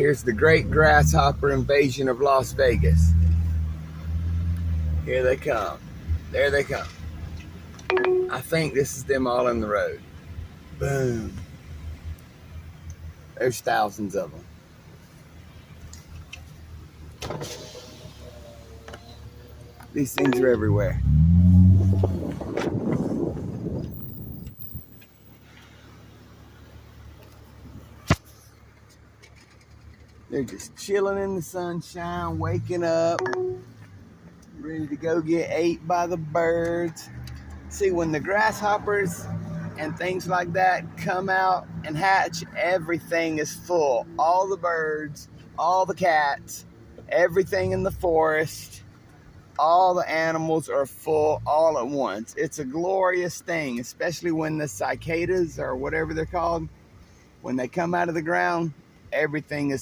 Here's the great grasshopper invasion of Las Vegas. Here they come. There they come. I think this is them all in the road. Boom. There's thousands of them. These things are everywhere. They're just chilling in the sunshine, waking up, ready to go get ate by the birds. See, when the grasshoppers and things like that come out and hatch, everything is full. All the birds, all the cats, everything in the forest, all the animals are full all at once. It's a glorious thing, especially when the cicadas, or whatever they're called, when they come out of the ground, everything is